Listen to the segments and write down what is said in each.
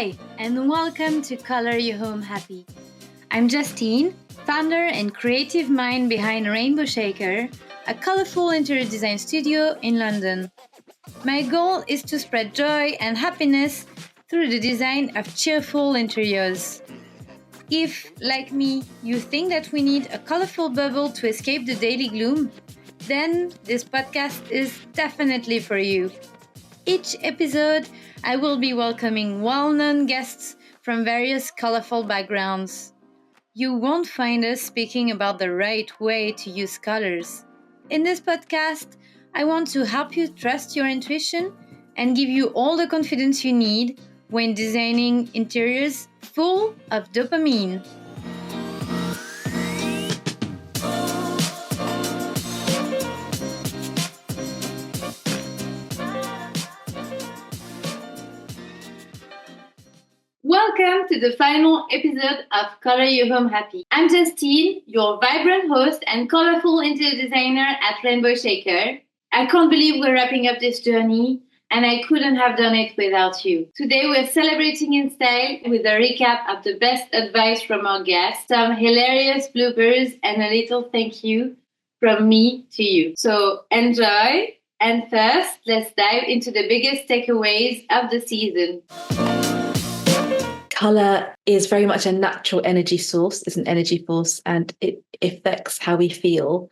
Hi, and welcome to Color Your Home Happy. I'm Justine, founder and creative mind behind Rainbow Shaker, a colorful interior design studio in London. My goal is to spread joy and happiness through the design of cheerful interiors. If, like me, you think that we need a colorful bubble to escape the daily gloom, then this podcast is definitely for you. Each episode, I will be welcoming well-known guests from various colorful backgrounds. You won't find us speaking about the right way to use colors. In this podcast, I want to help you trust your intuition and give you all the confidence you need when designing interiors full of dopamine. Welcome to the final episode of Color Your Home Happy. I'm Justine, your vibrant host and colorful interior designer at Rainbow Shaker. I can't believe we're wrapping up this journey, and I couldn't have done it without you. Today we're celebrating in style with a recap of the best advice from our guests, some hilarious bloopers, and a little thank you from me to you. So enjoy, and first let's dive into the biggest takeaways of the season. Colour is very much a natural energy source, it's an energy force, and it affects how we feel.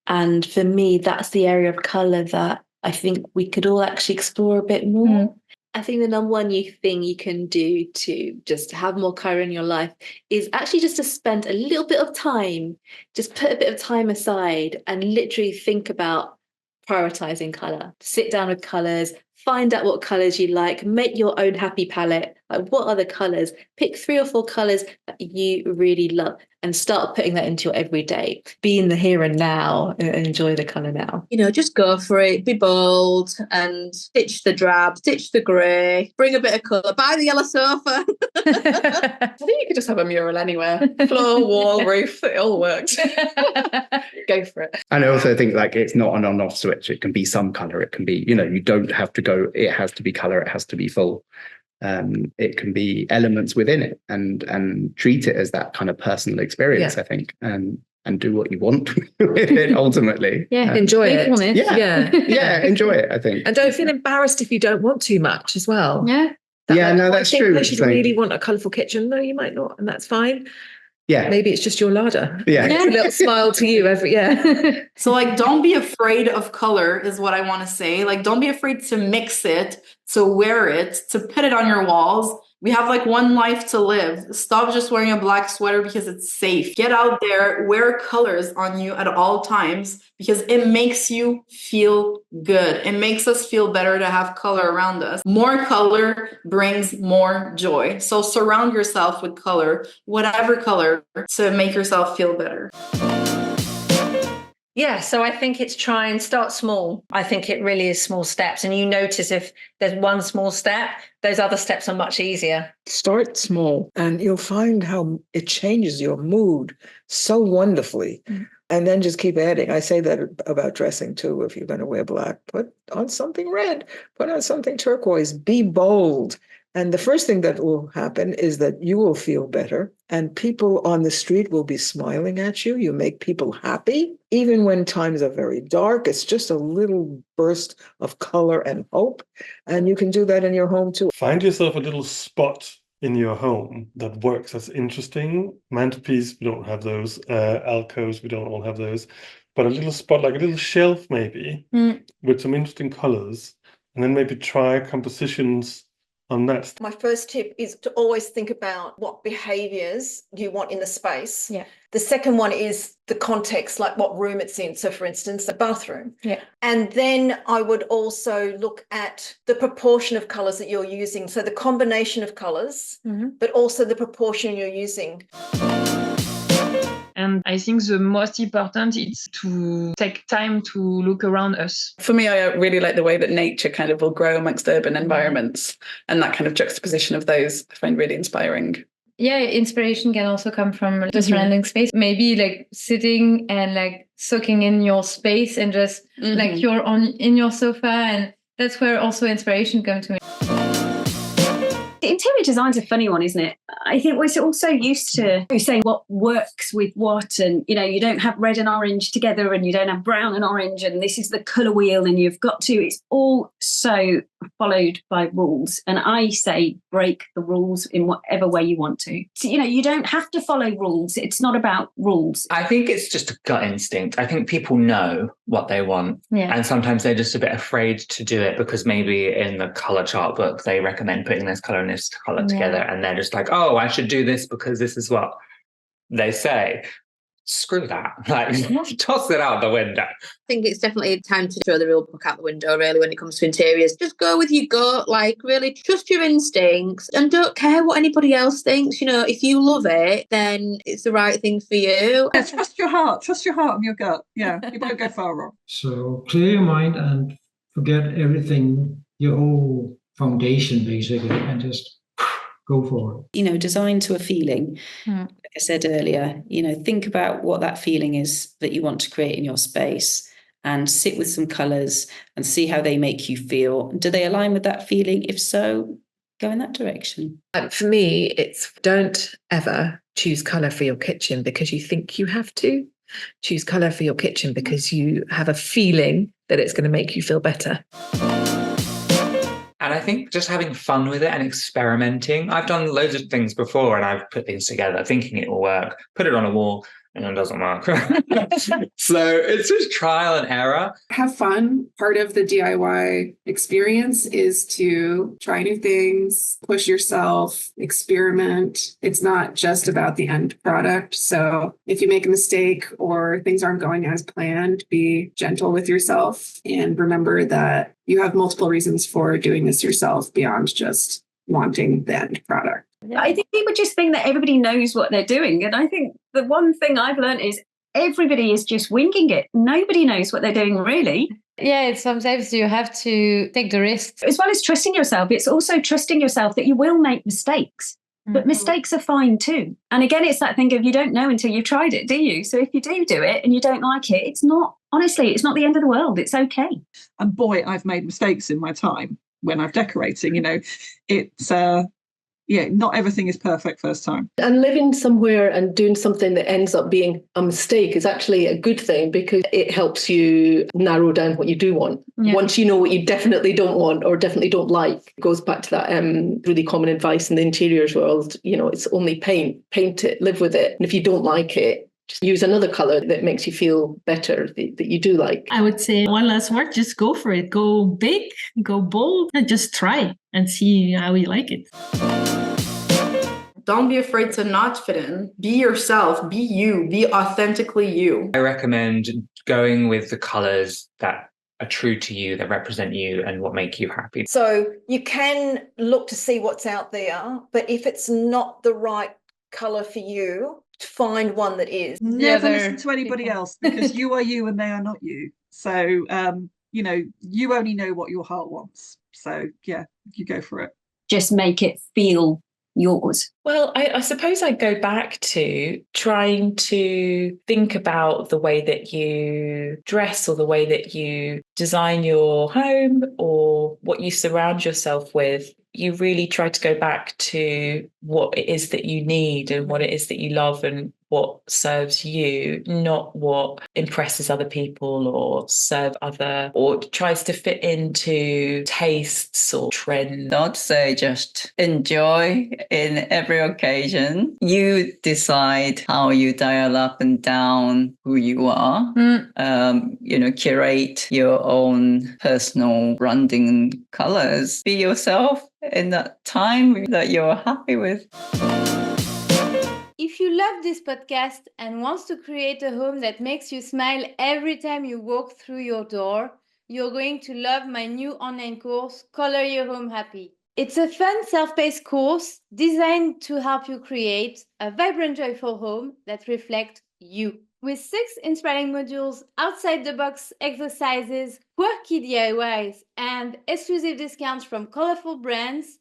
And for me, that's the area of colour that I think we could all actually explore a bit more. I think the number one thing you can do to just have more colour in your life is actually just to spend a little bit of time, just put a bit of time aside and literally think about prioritising colour. Sit down with colours, find out what colours you like, make your own happy palette. Like, what are the colours? Pick 3 or 4 colours that you really love and start putting that into your everyday. Be in the here and now and enjoy the colour now. You know, just go for it, be bold and ditch the drab, ditch the grey, bring a bit of colour, buy the yellow sofa. I think you could just have a mural anywhere. Floor, wall, roof, it all works. Go for it. And I also think it's not an on-off switch. It can be some colour. It can be, you don't have to go, it has to be colour, it has to be full. It can be elements within it and treat it as that kind of personal experience, I think, and do what you want with it ultimately. Enjoy it. Enjoy it, I think. And don't feel embarrassed if you don't want too much as well. That's true. I should really want a colourful kitchen. No, you might not, and that's fine. Yeah. Maybe it's just your larder. Yeah. A little smile to you So don't be afraid of color is what I want to say. Don't be afraid to mix it, to wear it, to put it on your walls. We have one life to live. Stop just wearing a black sweater because it's safe. Get out there, wear colors on you at all times because it makes you feel good. It makes us feel better to have color around us. More color brings more joy. So surround yourself with color, whatever color, to make yourself feel better. Yeah, so I think it's try and start small. I think it really is small steps. And you notice if there's one small step, those other steps are much easier. Start small and you'll find how it changes your mood so wonderfully. And then just keep adding. I say that about dressing too. If you're going to wear black, put on something red, put on something turquoise, be bold. And the first thing that will happen is that you will feel better and people on the street will be smiling at you. You make people happy. Even when times are very dark, it's just a little burst of color and hope. And you can do that in your home too. Find yourself a little spot in your home that works, that's interesting. Mantelpiece, we don't have those. Alcoves, we don't all have those. But a little spot, like a little shelf maybe, with some interesting colors. And then maybe try compositions on that. My first tip is to always think about what behaviours you want in the space. Yeah. The second one is the context, like what room it's in. So for instance, a bathroom. Yeah. And then I would also look at the proportion of colours that you're using. So the combination of colours, but also the proportion you're using. And I think the most important is to take time to look around us. For me, I really like the way that nature kind of will grow amongst urban environments, and that kind of juxtaposition of those I find really inspiring. Yeah, inspiration can also come from the surrounding space. Maybe sitting and soaking in your space and just you're in your sofa, and that's where also inspiration comes to me. Interior design's a funny one, isn't it? I think we're all so used to saying what works with what, and you don't have red and orange together, and you don't have brown and orange, and this is the colour wheel, and you've got to. It's all so followed by rules, and I say break the rules in whatever way you want to. So, you don't have to follow rules. It's not about rules. I think it's just a gut instinct. I think people know what they want, and sometimes they're just a bit afraid to do it because maybe in the colour chart book they recommend putting this colour and this colour together, and they're just like, oh, I should do this because this is what they say. Screw that. Like, toss it out the window. I think it's definitely time to throw the rule book out the window, really, when it comes to interiors. Just go with your gut, like, really trust your instincts and don't care what anybody else thinks. If you love it, then it's the right thing for you. Yeah, trust your heart and your gut. Yeah, you won't go far wrong. So clear your mind and forget everything, your whole foundation, basically, and just go for it. Design to a feeling. Like I said earlier, think about what that feeling is that you want to create in your space, and sit with some colours and see how they make you feel. Do they align with that feeling? If so, go in that direction. For me, it's don't ever choose colour for your kitchen because you think you have to. Choose colour for your kitchen because you have a feeling that it's going to make you feel better. And I think just having fun with it and experimenting. I've done loads of things before and I've put things together thinking it will work, put it on a wall, and it doesn't work. So it's just trial and error. Have fun. Part of the DIY experience is to try new things, push yourself, experiment. It's not just about the end product. So if you make a mistake or things aren't going as planned, be gentle with yourself and remember that you have multiple reasons for doing this yourself beyond just wanting the end product. I think people just think that everybody knows what they're doing. And I think the one thing I've learned is everybody is just winging it. Nobody knows what they're doing, really. Yeah, sometimes you have to take the risk. As well as trusting yourself, it's also trusting yourself that you will make mistakes. But mistakes are fine too. And again, it's that thing of you don't know until you've tried it, do you? So if you do it and you don't like it, it's not the end of the world. It's okay. And boy, I've made mistakes in my time when I'm decorating. It's not everything is perfect first time. And living somewhere and doing something that ends up being a mistake is actually a good thing because it helps you narrow down what you do want. Yeah. Once you know what you definitely don't want or definitely don't like, it goes back to that really common advice in the interiors world. It's only paint. Paint it, live with it. And if you don't like it, just use another colour that makes you feel better, that you do like. I would say one last word, just go for it. Go big, go bold, and just try and see how you like it. Don't be afraid to not fit in. Be yourself. Be you. Be authentically you. I recommend going with the colours that are true to you, that represent you and what make you happy. So you can look to see what's out there, but if it's not the right colour for you, find one that is. Never listen to anybody else because you are you and they are not you. So, you only know what your heart wants. So, yeah, you go for it. Just make it feel yours. Well, I suppose I go back to trying to think about the way that you dress or the way that you design your home or what you surround yourself with. You really try to go back to what it is that you need and what it is that you love and what serves you, not what impresses other people or tries to fit into tastes or trends. Not say just enjoy in every occasion. You decide how you dial up and down who you are. Curate your own personal branding and colors. Be yourself in that time that you're happy with. If you love this podcast and wants to create a home that makes you smile every time you walk through your door, you're going to love my new online course, Color Your Home Happy. It's a fun self-paced course designed to help you create a vibrant, joyful home that reflects you. With 6 inspiring modules, outside-the-box exercises, quirky DIYs, and exclusive discounts from colorful brands,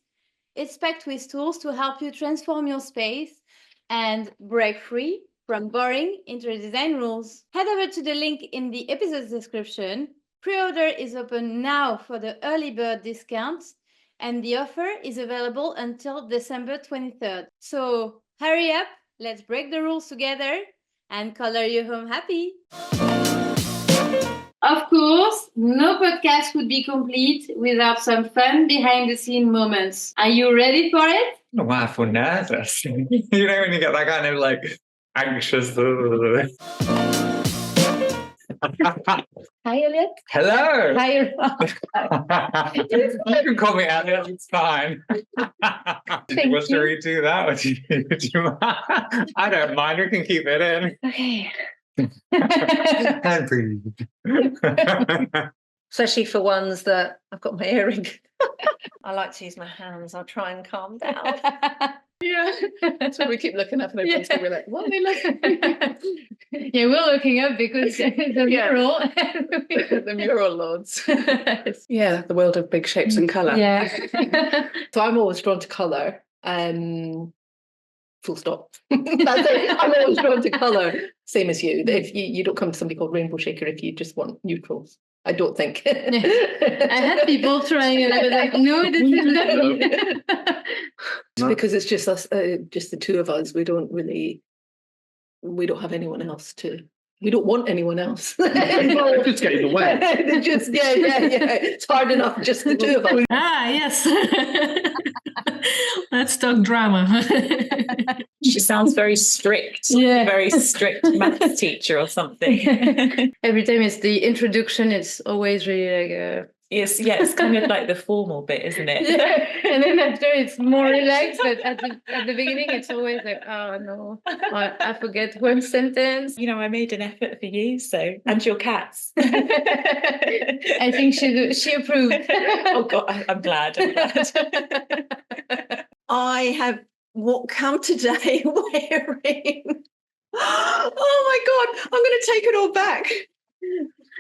it's packed with tools to help you transform your space and break free from boring interior design rules. Head over to the link in the episode's description. Pre-order is open now for the early bird discounts, and the offer is available until December 23rd. So hurry up, let's break the rules together and color your home happy. Of course, no podcast would be complete without some fun behind-the-scene moments. Are you ready for it? Oh, wow, I feel nervous. You know when you get that kind of like anxious. Hi, Elliot. Hello. Hi. You can call me Elliot, it's fine. Do you want to redo that? Or do you I don't mind, we can keep it in. Okay. And breathe. Especially for ones that I've got my earring. I like to use my hands. I'll try and calm down. Yeah. That's why we keep looking up and everyone's going to be like, what are they looking? Yeah, we're looking up because the mural. The mural lords. Yeah, the world of big shapes and colour. Yeah. So I'm always drawn to colour. Full stop. That's it. I'm always drawn to colour. Same as you. If you don't come to somebody called Rainbow Shaker if you just want neutrals. I don't think. I had people trying and I was like, no, this is not. Because it's just us, just the two of us. We don't have anyone else to. We don't want anyone else. Just get in the way. Yeah. It's hard enough, just the two of us. Yes. Let's talk drama. She sounds very strict. Yeah. Very strict maths teacher or something. Every time it's the introduction, it's always really like It's kind of like the formal bit, isn't it? Yeah, and then after it's more relaxed, but at the beginning it's always like, oh no, I forget one sentence. You know, I made an effort for you, so and your cats. I think she approved. Oh God, I'm glad. I have come today wearing. Oh my God! I'm going to take it all back.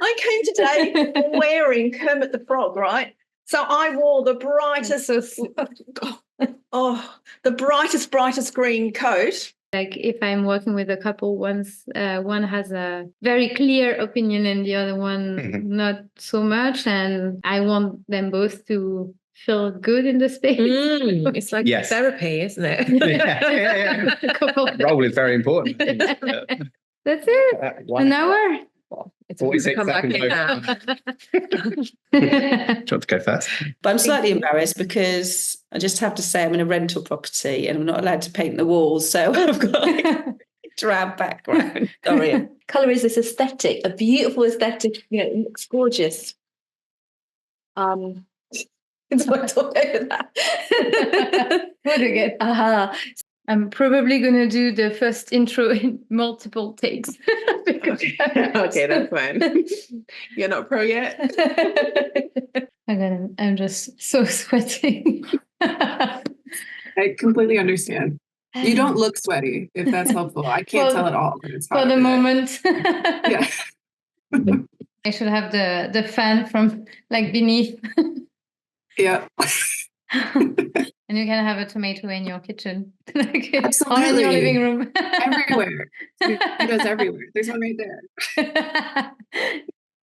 I came today wearing Kermit the Frog, right? So I wore the brightest, the brightest green coat. Like if I'm working with a couple, one has a very clear opinion and the other one not so much, and I want them both to feel good in the space. It's like therapy, isn't it? That role is very important. That's it. An hour. 46 seconds. Do you want to go first? But I'm slightly embarrassed because I just have to say I'm in a rental property and I'm not allowed to paint the walls, so I've got like a drab background. Sorry. Colour is this aesthetic, a beautiful aesthetic. You know, it looks gorgeous. It's what I talk over that. What again? I'm probably going to do the first intro in multiple takes. Okay, that's fine. You're not pro yet? I'm just so sweating. I completely understand. You don't look sweaty, if that's helpful. I can't tell at all. For the moment. Yeah. I should have the fan from like beneath. Yeah. And you can have a tomato in your kitchen. Absolutely. Or in your living room. Everywhere. It goes everywhere. There's one right there.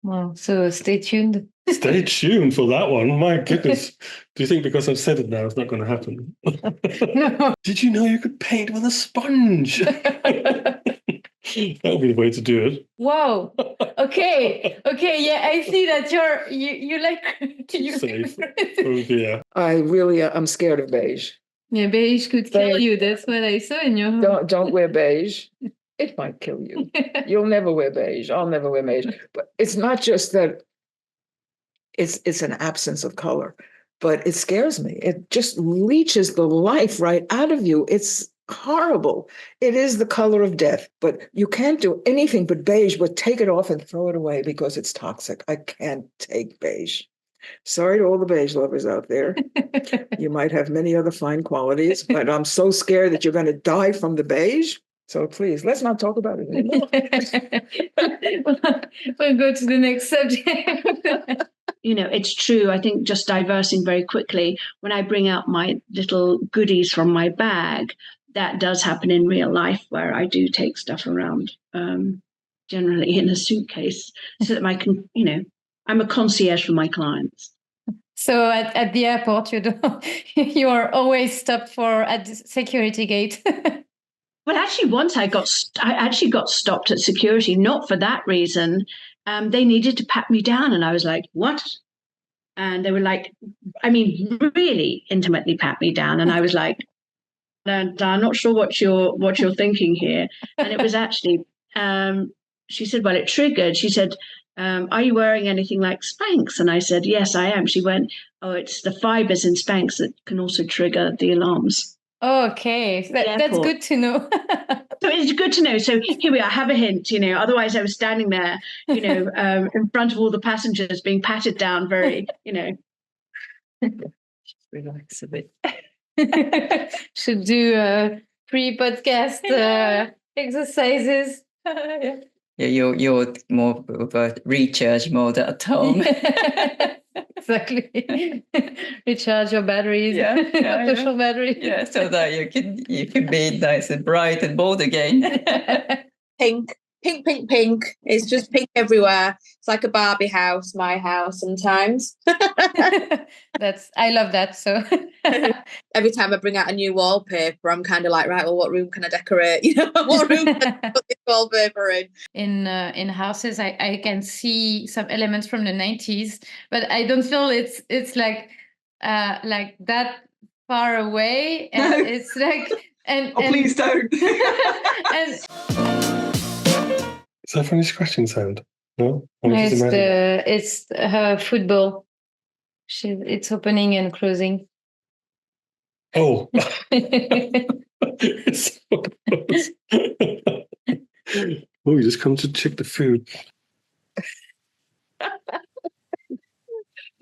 Well, so stay tuned. Stay tuned for that one. My goodness. Do you think because I've said it now, it's not going to happen? No. Did you know you could paint with a sponge? That would be the way to do it. Whoa. Okay. Yeah, I see that you like you safe. Oh dear. I'm scared of beige. Yeah, beige could kill you. That's what I saw in your home. Don't wear beige. It might kill you. You'll never wear beige. I'll never wear beige. But it's not just that it's an absence of color, but it scares me. It just leaches the life right out of you. It's horrible. It is the color of death, but you can't do anything but beige, but take it off and throw it away because it's toxic. I can't take beige. Sorry to all the beige lovers out there. You might have many other fine qualities, but I'm so scared that you're going to die from the beige. So please, let's not talk about it anymore. We'll go to the next subject. You know, it's true. I think just diversing very quickly, when I bring out my little goodies from my bag, that does happen in real life where I do take stuff around, generally in a suitcase, so that I'm a concierge for my clients. So at the airport, you are always stopped at the security gate. Well, actually, once I actually got stopped at security, not for that reason. They needed to pat me down, and I was like, "What?" And they were like, I mean, really intimately pat me down, and I was like, "I'm not sure what you're thinking here." And it was actually, she said, "Well, it triggered." She said, "Are you wearing anything like Spanx?" And I said, "Yes, I am." She went, "Oh, it's the fibers in Spanx that can also trigger the alarms." Okay, that's good to know. So it's good to know. So here we are, have a hint, otherwise I was standing there, in front of all the passengers being patted down very, Relax a bit. Should do pre-podcast exercises. Yeah, you're more of a recharge mode at home. Exactly. Recharge your batteries, social batteries. Yeah, so that you can be nice and bright and bold again. Pink. It's just pink everywhere. It's like a Barbie house, my house sometimes. I love that. So every time I bring out a new wallpaper, I'm kind of like, right, well, what room can I decorate? What room can I put this wallpaper in? In houses, I can see some elements from the 90s, but I don't feel it's like that far away. And No. it's like please don't. Is that funny scratching sound? No? It's her football. It's opening and closing. Oh. It's so close. Oh, you just come to check the food.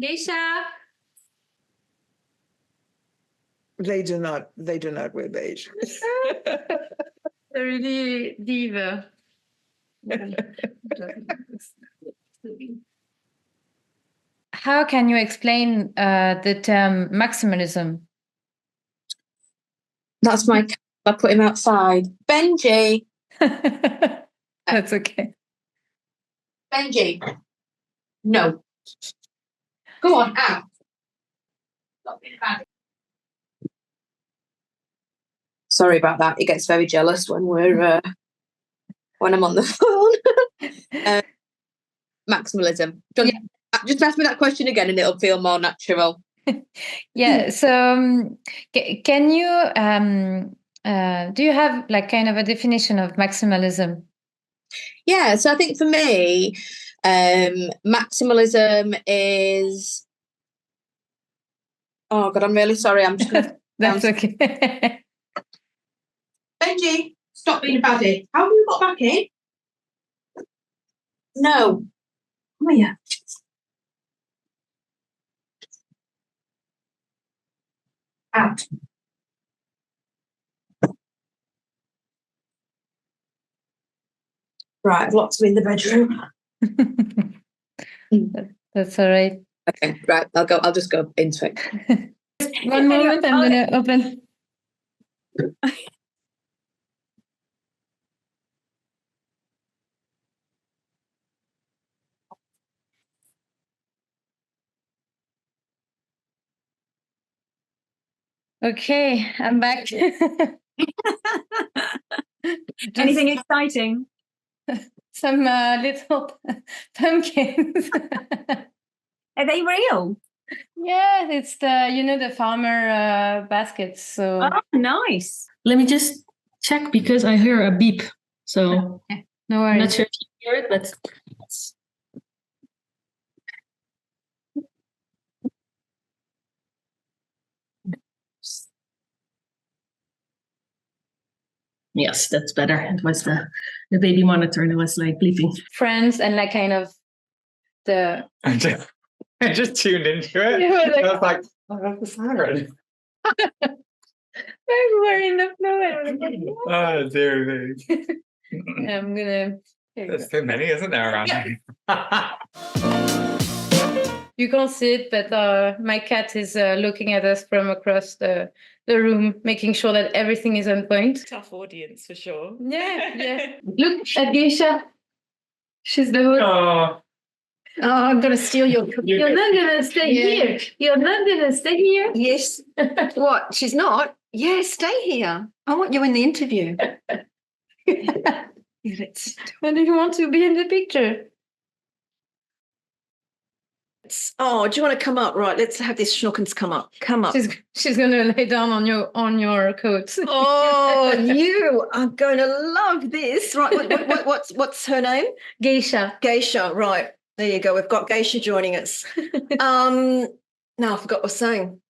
Geisha. They do not wear beige. They're really diva. How can you explain the term maximalism? That's my cat. I put him outside. Benji. That's okay. Benji. No. Go on, out. Stop being bad. Sorry about that. He gets very jealous when when I'm on the phone. Maximalism. Just ask me that question again, and it'll feel more natural. Yeah. So, can you do you have like kind of a definition of maximalism? Yeah. So I think for me, maximalism is. Oh God, I'm really sorry. I'm just gonna. That's okay. Benji, stop being a baddie. How have you got back in? No. Oh yeah. Out. Right, I've locked him in the bedroom. That's all right. Okay, right. I'll just go into it. One moment, I'm gonna open. Okay, I'm back. Anything exciting? Some little pumpkins. Are they real? Yeah, it's the farmer baskets. So nice. Let me just check because I hear a beep. So no worries. I'm not sure if you hear it, but yes, that's better. It was the baby monitor that was like bleeping. Friends and like kind of the. I just tuned into it. I was like, oh, that's the siren. Everywhere in the floor. Oh, dear me. I'm gonna. There's too many, isn't there, around here? You can't see it, but my cat is looking at us from across the room, making sure that everything is on point. Tough audience for sure. Yeah. Look at Geisha. She's the host. Oh. Oh, I'm going to steal your cookie. You're not going to stay here. You're not going to stay here. Yes. What? She's not? Yeah, stay here. I want you in the interview. But do you want to be in the picture? Oh, do you want to come up? Right, let's have this schnookens come up. Come up. She's going to lay down on your coat. Oh, you are going to love this. Right, what's her name? Geisha. Geisha, right. There you go. We've got Geisha joining us. No, I forgot what I was saying.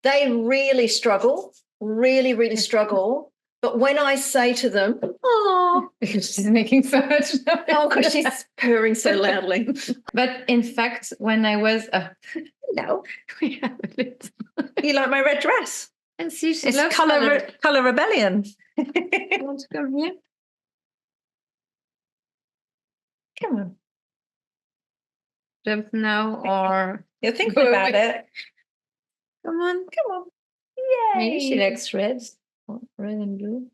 They really struggle, really struggle. But when I say to them, oh, because she's making so much noise. Oh, because she's purring so loudly. But in fact, when I was hello, we have a little. You like my red dress? And see, she It's loves color rebellion. You want to come here? Come on. Jump now, or you're thinking about it. Come on. Yay! Maybe she likes red and blue.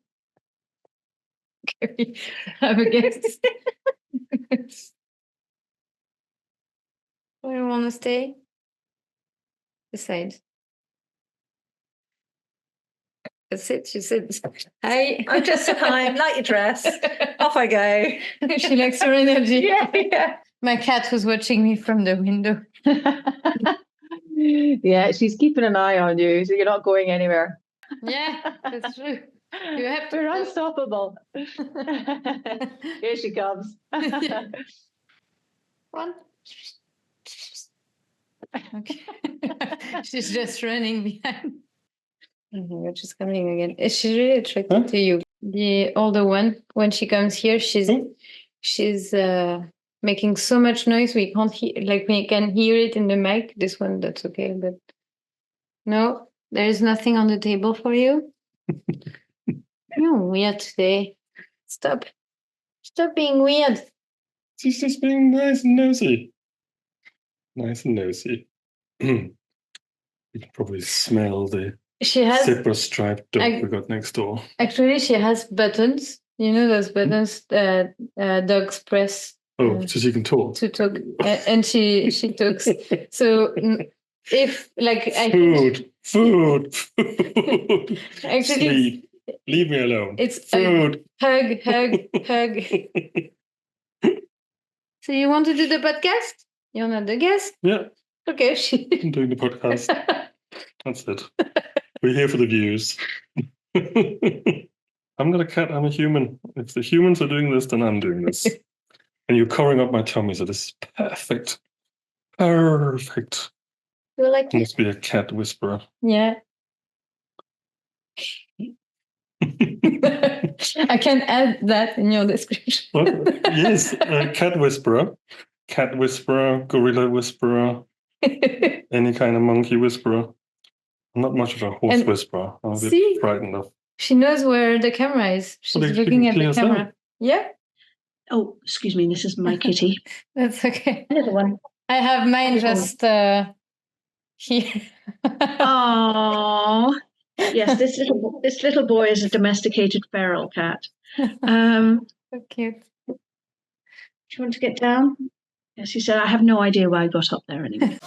Can we have a guess? Where do you want to stay? Decide. That's it. She said, "Hi." I just said hi. Like your dress. Off I go. She likes her energy. Yeah. My cat was watching me from the window. Yeah, she's keeping an eye on you, so you're not going anywhere. Yeah, that's true. You have to. We're unstoppable. Here she comes. One. Okay. She's just running behind. You're just coming again. She's really attracted to you. The older one, when she comes here, she's making so much noise we can't hear. Like we can hear it in the mic. This one, that's okay, but no, there is nothing on the table for you. You're weird today. Stop being weird. She's just being nice and nosy. Nice and nosy. You can probably smell the zebra striped dog we got next door. Actually, she has buttons. You know those buttons that dogs press. Oh, so she can talk. To talk, and she talks. So if like food. Actually, sleep. Leave me alone. It's food. Hug. So you want to do the podcast? You're not the guest? Yeah. Okay. I'm doing the podcast. That's it. We're here for the views. I'm not a cat, I'm a human. If the humans are doing this, then I'm doing this. And you're covering up my tummy, so this is perfect. Perfect. You like it? Must be a cat whisperer. Yeah. I can add that in your description. Well, yes, cat whisperer, gorilla whisperer, any kind of monkey whisperer. I'm not much of a horse whisperer. I'm a bit frightened of. She knows where the camera is. She's looking at the camera. That. Yeah. Oh, excuse me. This is my kitty. That's okay. Another one. I have mine just here. Oh. Yes, this little boy is a domesticated feral cat. So cute. Do you want to get down? Yes, he said, I have no idea why I got up there anyway.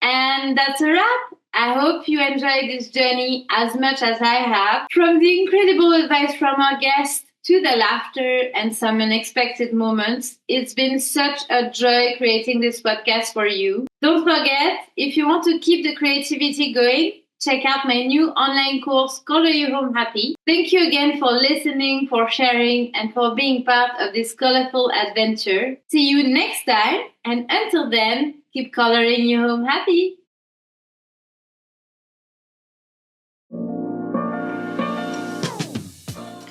And that's a wrap. I hope you enjoyed this journey as much as I have. From the incredible advice from our guests to the laughter and some unexpected moments, it's been such a joy creating this podcast for you. Don't forget, if you want to keep the creativity going, check out my new online course, Color Your Home Happy. Thank you again for listening, for sharing, and for being part of this colorful adventure. See you next time, and until then, keep coloring your home happy.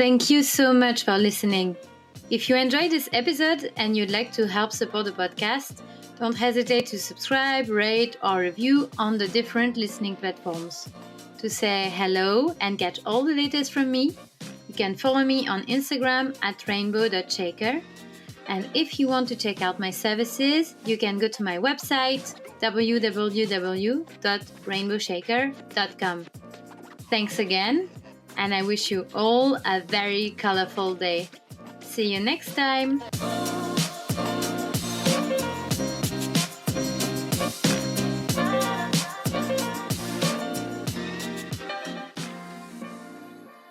Thank you so much for listening. If you enjoyed this episode and you'd like to help support the podcast, don't hesitate to subscribe, rate, or review on the different listening platforms. To say hello and get all the latest from me, you can follow me on Instagram at rainbow.shaker. And if you want to check out my services, you can go to my website, www.rainbowshaker.com. Thanks again, and I wish you all a very colorful day. See you next time!